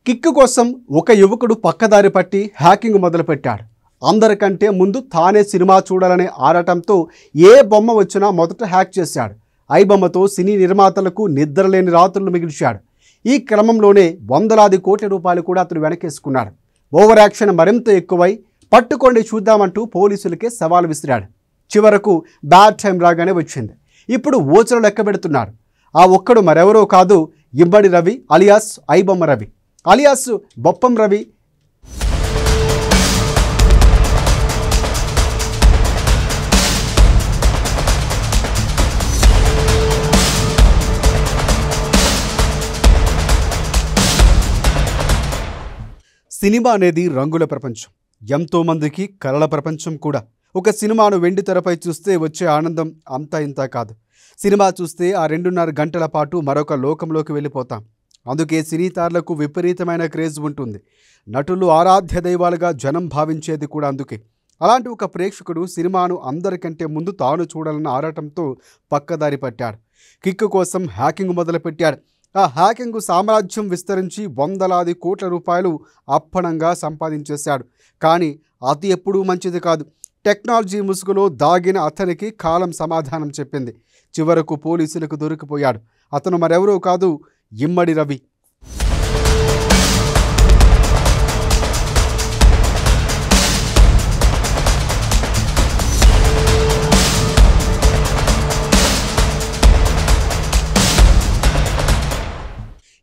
Kick కోసం ఒక యువకుడు పక్కదారి పట్టి హ్యాకింగ్ మొదలుపెట్టాడు. అందరికంటే ముందు తానే సినిమా చూడాలనే ఆరాటంతో ఏ బొమ్మ వచ్చినా మొదట హ్యాక్ చేశాడు. ఐ బొమ్మతో సినీ నిర్మాతలకు నిద్రలేని రాత్రులు మిగిల్చాడు. ఈ క్రమంలోనే వందలాది కోట్ల రూపాయలు కూడా అతను వెనకేసుకున్నాడు. ఓవర్ యాక్షన్ మరింత ఎక్కువై పట్టుకోండి చూద్దామంటూ పోలీసులకే సవాల్ విసిరాడు. చివరకు బ్యాడ్ టైం రాగానే వచ్చింది. ఇప్పుడు ఓచలు లెక్క పెడుతున్నారు. ఆ ఒక్కడు మరెవరో కాదు, ఇమ్మడి Ravi alias iBomma Ravi alias బొప్పం Ravi. Cinema అనేది రంగుల ప్రపంచం, ఎంతోమందికి కలల ప్రపంచం కూడా. ఒక సినిమాను వెండి తెరపై చూస్తే వచ్చే ఆనందం అంతా ఇంతా కాదు. సినిమా చూస్తే ఆ 2.5 గంటల పాటు మరొక లోకంలోకి వెళ్ళిపోతాం. అందుకే సినీతారులకు విపరీతమైన క్రేజ్ ఉంటుంది. నటులు ఆరాధ్య దైవాలుగా జనం భావించేది కూడా అందుకే. అలాంటి ఒక ప్రేక్షకుడు సినిమాను అందరికంటే ముందు తాను చూడాలన్న ఆరాటంతో పక్కదారి పట్టాడు. కిక్ కోసం హ్యాకింగ్ మొదలుపెట్టాడు. ఆ హ్యాకింగ్ సామ్రాజ్యం విస్తరించి వందలాది కోట్ల రూపాయలు అప్పనంగా సంపాదించేశాడు. కానీ అది ఎప్పుడూ మంచిది కాదు. టెక్నాలజీ ముసుగులో దాగిన అతనికి కాలం సమాధానం చెప్పింది. చివరకు పోలీసులకు దొరికిపోయాడు. అతను మరెవరో కాదు, ఇమ్మడి రవి.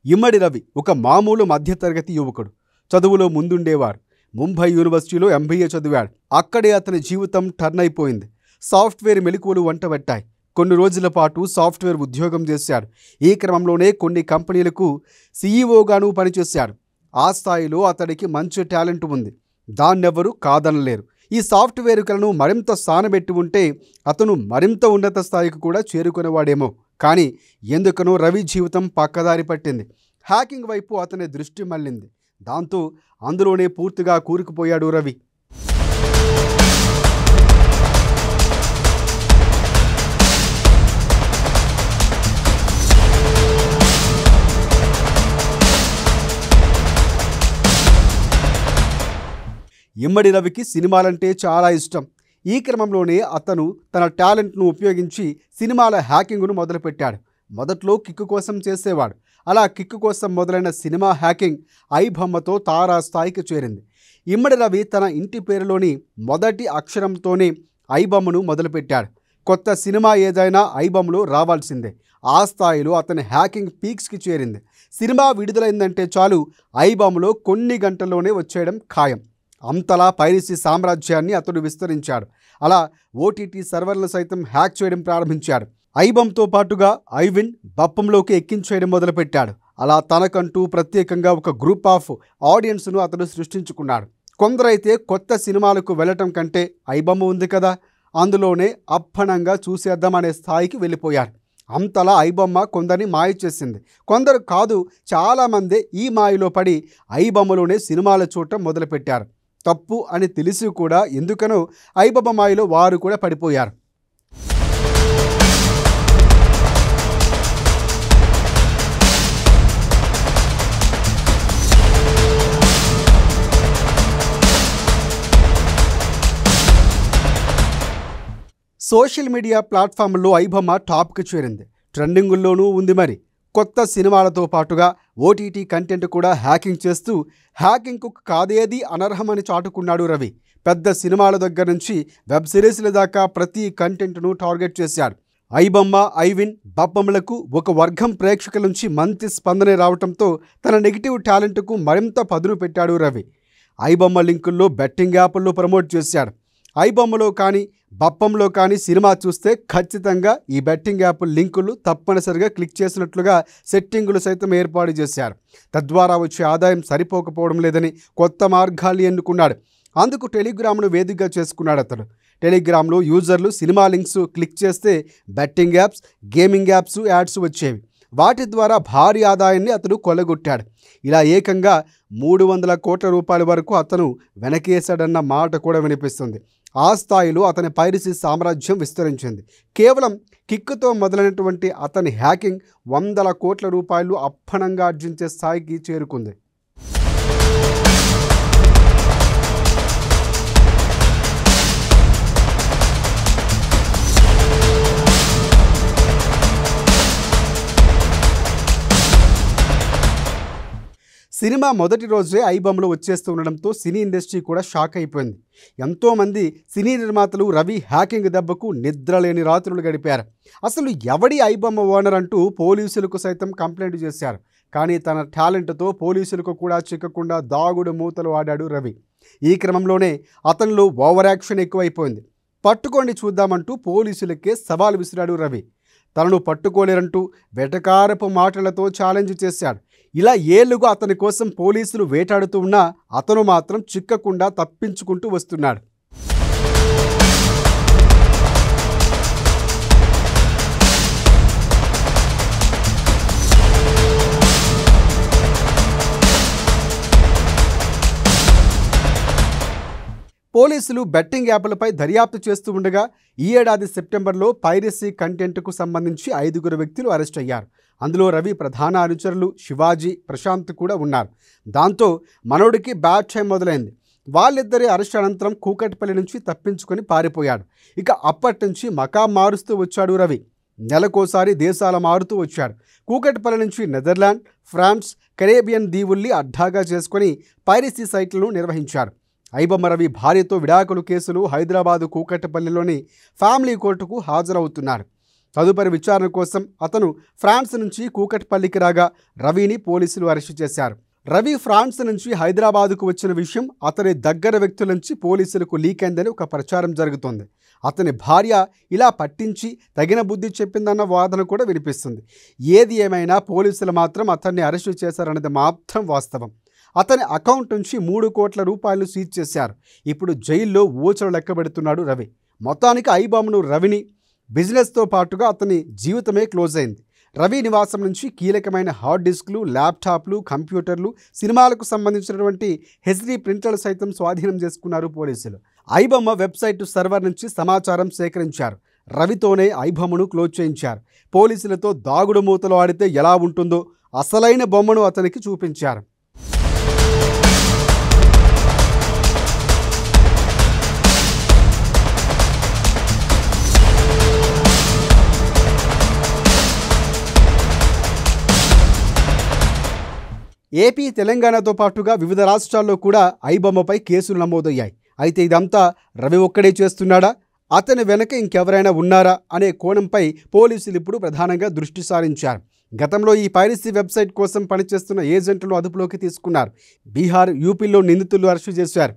ఇమ్మడి రవి ఒక మామూలు మధ్యతరగతి యువకుడు. చదువులో ముందుండేవారు. ముంబై యూనివర్సిటీలో MBA చదివాడు. అక్కడే అతని జీవితం టర్న్ అయిపోయింది. సాఫ్ట్వేర్ మెలకువలు వంటబట్టాయి. కొన్ని రోజుల పాటు సాఫ్ట్వేర్ ఉద్యోగం చేశాడు. ఈ క్రమంలోనే కొన్ని కంపెనీలకు CEOగాను పనిచేశాడు. ఆ స్థాయిలో అతడికి మంచి టాలెంట్ ఉంది. దాన్నెవరూ కాదనలేరు. ఈ సాఫ్ట్వేర్ కలను మరింత సానబెట్టి ఉంటే అతను మరింత ఉన్నత స్థాయికి కూడా చేరుకునేవాడేమో. కానీ ఎందుకనో రవి జీవితం పక్కదారి పట్టింది. హ్యాకింగ్ వైపు అతని దృష్టి మళ్ళింది. దాంతో అందులోనే పూర్తిగా కూరుకుపోయాడు రవి. ఇమ్మడి రవికి సినిమాలంటే చాలా ఇష్టం. ఈ క్రమంలోనే అతను తన టాలెంట్ను ఉపయోగించి సినిమాల హ్యాకింగ్ను మొదలుపెట్టాడు. మొదట్లో కిక్ కోసం చేసేవాడు. అలా కిక్ కోసం మొదలైన సినిమా హ్యాకింగ్ ఐ బొమ్మతో తారా స్థాయికి చేరింది. ఇమ్మడి రవి తన ఇంటి పేరులోని మొదటి అక్షరంతోనే ఐ బొమ్మను మొదలుపెట్టాడు. కొత్త సినిమా ఏదైనా ఐ బొమ్మలో రావాల్సిందే. ఆ స్థాయిలో అతని హ్యాకింగ్ పీక్స్కి చేరింది. సినిమా విడుదలైందంటే చాలు ఐ బొమ్మలో కొన్ని గంటల్లోనే వచ్చేయడం ఖాయం. అంతలా పైరసీ సామ్రాజ్యాన్ని అతడు విస్తరించాడు. అలా OTT సర్వర్లు సైతం హ్యాక్ చేయడం ప్రారంభించాడు. ఐబొమ్తో పాటుగా ఐవిన్ బప్పంలోకి ఎక్కించేయడం మొదలుపెట్టాడు. అలా తనకంటూ ప్రత్యేకంగా ఒక గ్రూప్ ఆఫ్ ఆడియన్స్ను అతడు సృష్టించుకున్నాడు. కొందరైతే కొత్త సినిమాలకు వెళ్ళటం కంటే ఐబొమ్మ ఉంది కదా, అందులోనే అప్పనంగా చూసేద్దామనే స్థాయికి వెళ్ళిపోయారు. అంతలా ఐబొమ్మ కొందరిని మాయ చేసింది. కొందరు కాదు, చాలామంది ఈ మాయలో పడి ఐబొమ్మలోనే సినిమాలు చూడటం మొదలుపెట్టారు. తప్పు అని తెలిసి కూడా ఎందుకనో ఐబొమ్మ మాయలో వారు కూడా పడిపోయారు. సోషల్ మీడియా ప్లాట్ఫామ్లో ఐబొమ్మ టాప్కి చేరింది. ట్రెండింగుల్లోనూ ఉంది. మరి కొత్త సినిమాలతో పాటుగా OTT కంటెంట్ కూడా హ్యాకింగ్ చేస్తూ హ్యాకింగ్కు కాదేది అనర్హమని చాటుకున్నాడు రవి. పెద్ద సినిమాల దగ్గర నుంచి వెబ్ సిరీస్ల దాకా ప్రతి కంటెంట్ను టార్గెట్ చేశాడు. ఐబొమ్మ, ఐవిన్, బప్పమ్మలకు ఒక వర్గం ప్రేక్షకుల నుంచి మంచి స్పందన రావడంతో తన నెగిటివ్ టాలెంట్కు మరింత పదును పెట్టాడు రవి. ఐబొమ్మ లింకుల్లో బెట్టింగ్ యాప్ల్లో ప్రమోట్ చేశాడు. ఐబొమ్మలో కానీ బప్పంలో కానీ సినిమా చూస్తే ఖచ్చితంగా ఈ బెట్టింగ్ యాప్ లింకులు తప్పనిసరిగా క్లిక్ చేసినట్లుగా సెట్టింగులు సైతం ఏర్పాటు చేశారు. తద్వారా వచ్చే ఆదాయం సరిపోకపోవడం లేదని కొత్త మార్గాలు ఎన్నుకున్నాడు. అందుకు టెలిగ్రామ్ను వేదికగా చేసుకున్నాడు అతడు. టెలిగ్రామ్లో యూజర్లు సినిమా లింక్స్ క్లిక్ చేస్తే betting apps, gaming apps ads వచ్చేవి. వాటి ద్వారా భారీ ఆదాయాన్ని అతడు కొల్లగొట్టాడు. ఇలా ఏకంగా 300 కోట్ల రూపాయల వరకు అతను వెనకేశాడన్న మాట కూడా వినిపిస్తుంది. ఆ స్థాయిలో అతని పైరసీ సామ్రాజ్యం విస్తరించింది. కేవలం కిక్తో మొదలైనటువంటి అతని హ్యాకింగ్ 100 కోట్ల రూపాయలు అప్పనంగా ఆర్జించే స్థాయికి చేరుకుంది. సినిమా మొదటి రోజే ఐబొమ్మలు వచ్చేస్తూ ఉండడంతో సినీ ఇండస్ట్రీ కూడా షాక్ అయిపోయింది. ఎంతోమంది సినీ నిర్మాతలు రవి హ్యాకింగ్ దెబ్బకు నిద్రలేని రాత్రులు గడిపారు. అసలు ఎవడి ఐబొమ్మ ఓనర్ అంటూ పోలీసులకు సైతం కంప్లైంట్ చేశారు. కానీ తన టాలెంట్తో పోలీసులకు కూడా చిక్కకుండా దాగుడు మూతలు ఆడాడు రవి. ఈ క్రమంలోనే అతనిలో ఓవర్ యాక్షన్ ఎక్కువైపోయింది. పట్టుకోండి చూద్దామంటూ పోలీసులకే సవాల్ విసిరాడు రవి. తనను పట్టుకోలేరంటూ వెటకారపు మాటలతో ఛాలెంజ్ చేశాడు. ఇలా ఏళ్లుగా అతని కోసం పోలీసులు వేటాడుతూ ఉన్నా అతను మాత్రం చిక్కకుండా తప్పించుకుంటూ వస్తున్నాడు. పోలీసులు బెట్టింగ్ యాప్లపై దర్యాప్తు చేస్తూ ఉండగా ఈ ఏడాది సెప్టెంబర్లో పైరసీ కంటెంట్కు సంబంధించి 5 వ్యక్తులు అరెస్ట్ అయ్యారు. అందులో రవి ప్రధాన అనుచరులు శివాజీ, ప్రశాంత్ కూడా ఉన్నారు. దాంతో మనోడికి బ్యాడ్ టైం మొదలైంది. వాళ్ళిద్దరి అరెస్ట్ అనంతరం కూకట్పల్లి నుంచి తప్పించుకొని పారిపోయాడు. ఇక అప్పటి నుంచి మకాం మారుస్తూ వచ్చాడు రవి. నెలకోసారి దేశాల మారుతూ వచ్చాడు. కూకట్పల్లి నుంచి నెదర్లాండ్, ఫ్రాన్స్, కరేబియన్ దీవుల్ని అడ్డాగా చేసుకొని పైరసీ సైట్లను నిర్వహించారు. ఐబొమ్మ రవి భార్యతో విడాకులు కేసులు హైదరాబాదు కూకట్పల్లిలోని ఫ్యామిలీ కోర్టుకు హాజరవుతున్నాడు. తదుపరి విచారణ కోసం అతను ఫ్రాన్స్ నుంచి కూకట్పల్లికి రాగా రవిని పోలీసులు అరెస్టు చేశారు. రవి ఫ్రాన్స్ నుంచి హైదరాబాదుకు వచ్చిన విషయం అతని దగ్గర వ్యక్తుల నుంచి పోలీసులకు లీక్ అయిందని ఒక ప్రచారం జరుగుతోంది. అతని భార్య ఇలా పట్టించి తగిన బుద్ధి చెప్పిందన్న వాదన కూడా వినిపిస్తుంది. ఏది ఏమైనా పోలీసులు మాత్రం అతన్ని అరెస్టు చేశారన్నది మాత్రం వాస్తవం. అతని అకౌంట్ నుంచి 3 కోట్ల రూపాయలు సీజ్ చేశారు. ఇప్పుడు జైల్లో ఊచలు లెక్కబెడుతున్నాడు రవి. మొత్తానికి ఐబొమ్మను రవిని బిజినెస్తో పాటుగా అతని జీవితమే క్లోజ్ అయింది. రవి నివాసం నుంచి కీలకమైన హార్డ్ డిస్క్లు, ల్యాప్టాప్లు, కంప్యూటర్లు, సినిమాలకు సంబంధించినటువంటి హెచ్డీ ప్రింటర్లు సైతం స్వాధీనం చేసుకున్నారు పోలీసులు. ఐబొమ్మ వెబ్సైట్ సర్వర్ నుంచి సమాచారం సేకరించారు. రవితోనే ఐబొమ్మను క్లోజ్ చేయించారు. పోలీసులతో దాగుడు మూతలు ఆడితే ఎలా ఉంటుందో అసలైన బొమ్మను అతనికి చూపించారు. ఏపీ, తెలంగాణతో పాటుగా వివిధ రాష్ట్రాల్లో కూడా ఐబొమ్మపై కేసులు నమోదయ్యాయి. అయితే ఇదంతా రవి ఒక్కడే చేస్తున్నాడా, అతని వెనక ఇంకెవరైనా ఉన్నారా అనే కోణంపై పోలీసులు ఇప్పుడు ప్రధానంగా దృష్టి సారించారు. గతంలో ఈ పైరసీ వెబ్సైట్ కోసం పనిచేస్తున్న ఏజెంట్లను అదుపులోకి తీసుకున్నారు. బీహార్, యూపీలో నిందితులు అరెస్టు చేశారు.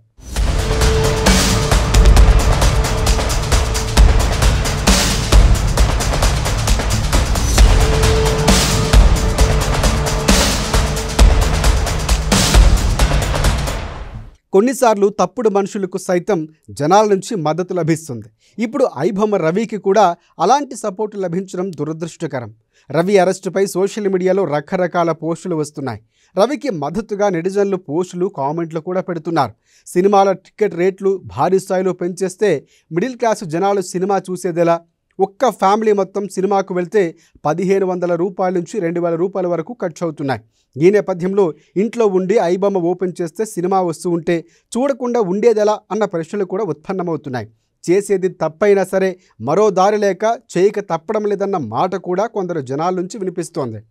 కొన్నిసార్లు తప్పుడు మనుషులకు సైతం జనాల నుంచి మద్దతు లభిస్తుంది. ఇప్పుడు ఐబొమ్మ రవికి కూడా అలాంటి సపోర్టు లభించడం దురదృష్టకరం. రవి అరెస్టుపై సోషల్ మీడియాలో రకరకాల పోస్టులు వస్తున్నాయి. రవికి మద్దతుగా నెటిజన్లు పోస్టులు, కామెంట్లు కూడా పెడుతున్నారు. సినిమాల టికెట్ రేట్లు భారీ స్థాయిలో పెంచేస్తే మిడిల్ క్లాసు జనాలు సినిమా చూసేదెలా? ఒక్క ఫ్యామిలీ మొత్తం సినిమాకు వెళ్తే 1500 రూపాయల నుంచి 2000 రూపాయల వరకు ఖర్చు అవుతున్నాయి. ఈ నేపథ్యంలో ఇంట్లో ఉండి ఐబొమ్మ ఓపెన్ చేస్తే సినిమా వస్తూ ఉంటే చూడకుండా ఉండేదెలా అన్న ప్రశ్నలు కూడా ఉత్పన్నమవుతున్నాయి. చేసేది తప్పైనా సరే మరో దారి లేక చేయక తప్పడం లేదన్న మాట కూడా కొందరు జనాల నుంచి వినిపిస్తోంది.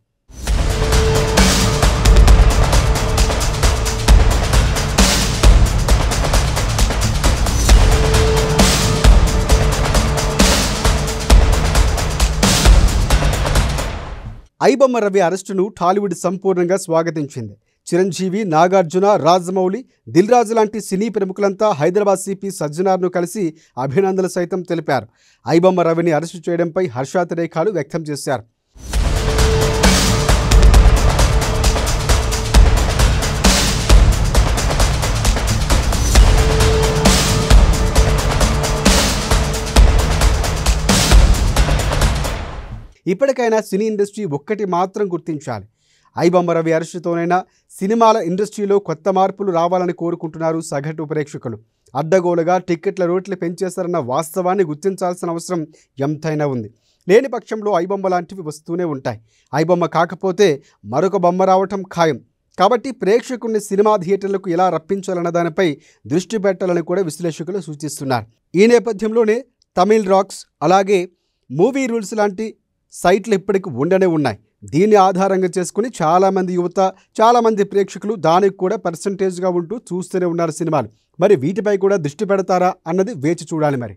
ఐబొమ్మ రవి అరెస్టును టాలీవుడ్ సంపూర్ణంగా స్వాగతించింది. చిరంజీవి, నాగార్జున, రాజమౌళి, దిల్ రాజు లాంటి సినీ ప్రముఖులంతా హైదరాబాద్ సిపి సజ్జనార్ను కలిసి అభినందనలు సైతం తెలిపారు. ఐబొమ్మ రవిని అరెస్టు చేయడంపై హర్షాతిరేకాలు వ్యక్తం చేశారు. ఇప్పటికైనా సినీ ఇండస్ట్రీ ఒక్కటి మాత్రం గుర్తించాలి. ఐబొమ్మ రవి అరెస్టుతోనైనా సినిమాల ఇండస్ట్రీలో కొత్త మార్పులు రావాలని కోరుకుంటున్నారు సగటు ప్రేక్షకులు. అడ్డగోలుగా టిక్కెట్ల రేట్లు పెంచేశారన్న వాస్తవాన్ని గుర్తించాల్సిన అవసరం ఎంతైనా ఉంది. లేని పక్షంలో ఐబొమ్మ లాంటివి వస్తూనే ఉంటాయి. ఐబొమ్మ కాకపోతే మరొక బొమ్మ రావటం ఖాయం. కాబట్టి ప్రేక్షకుడిని సినిమా థియేటర్లకు ఎలా రప్పించాలన్న దానిపై దృష్టి పెట్టాలని కూడా విశ్లేషకులు సూచిస్తున్నారు. ఈ నేపథ్యంలోనే తమిళ్ రాక్స్ అలాగే మూవీ రూల్స్ లాంటి సైట్లు ఇప్పటికి ఉండనే ఉన్నాయి. దీన్ని ఆధారంగా చేసుకుని చాలామంది యువత, చాలామంది ప్రేక్షకులు దానికి కూడా పర్సంటేజ్గా ఉంటూ చూస్తూనే ఉన్నారు సినిమాలు. మరి వీటిపై కూడా దృష్టి పెడతారా అన్నది వేచి చూడాలి మరి.